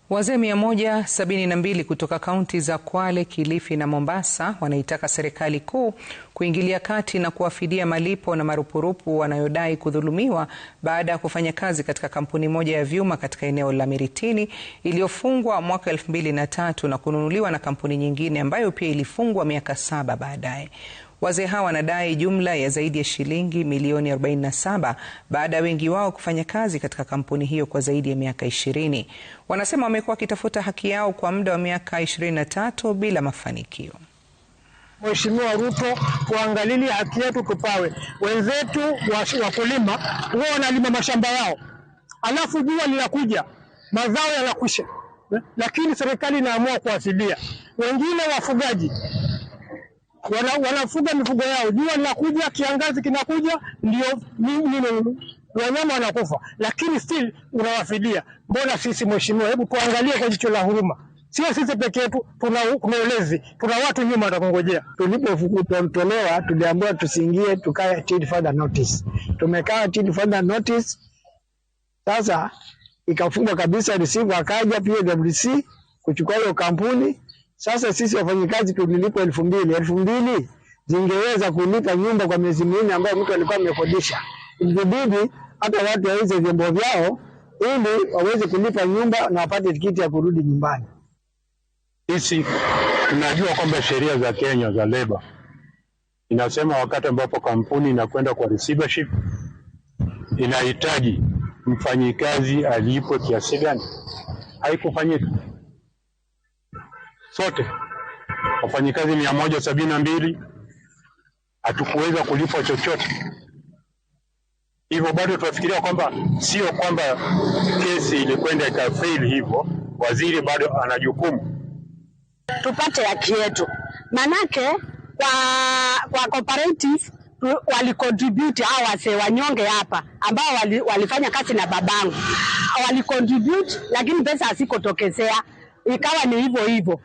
Wazee 172 kutoka kaunti za Kwale, Kilifi na Mombasa wanaitaka serikali kuu kuingilia kati na kuwafidia malipo na marupurupu wanayodai kudhulumiwa baada ya kufanya kazi katika kampuni moja ya vyuma katika eneo la Miritini iliyofungwa mwaka 2003 na kununuliwa na kampuni nyingine ambayo pia ilifungwa miaka 7 baadaye. Wazee hawa wanadai jumla ya zaidi ya shilingi milioni 47 baada ya wengi wao kufanya kazi katika kampuni hiyo kwa zaidi ya miaka 20. Wanasema wamekuwa wakitafuta haki yao kwa muda wa miaka 23 bila mafanikio. Mheshimiwa Ruto, tuangalie haki yetu tupawe. Wenzetu wakulima wao wanalima mashamba yao, alafu jua linakuja, mazao yanakwisha, lakini serikali inaamua kuwasilia. Wengine wafugaji wanafuga mifugo yao, jua linakuja, kiangazi kinakuja, ndio wanyama wanakufa, lakini still unawafidia. Mbona sisi mheshimiwa, hebu tuangalie kwa jicho la huruma. Sio sisi peke yetu, tuna ulezi, tuna watu nyuma watakungojea. Tulipotolewa tuliambiwa tusiingie, tukae till further notice. Tumekaa till further notice. Sasa ikafungwa kabisa, receiver akaja PWC kuchukua hiyo kampuni. Sasa sisi wafanyikazi tulilipwa 2,000 zingeweza kulipa nyumba kwa miezi 4 ambayo mtu alikuwa amekodisha. Ilibidi hata watu wauze vyombo vyao ili waweze kulipa nyumba na wapate tikiti ya kurudi nyumbani. Sisi tunajua kwamba sheria za Kenya za labor inasema wakati ambapo kampuni inakwenda kwa receivership inahitaji mfanyikazi alipwe kiasi gani. Haikufanyika. Sote wafanyikazi 172 hatukuweza kulipwa chochote. Hivyo bado tunafikiria kwamba sio kwamba kesi ilikwenda ikafail hivyo, waziri bado ana jukumu tupate haki yetu. Manake kwa cooperative walicontribute hao wase wanyonge hapa ambao walifanya kazi na babangu. Walicontribute lakini pesa hasikotokezea, ikawa ni hivyo hivyo.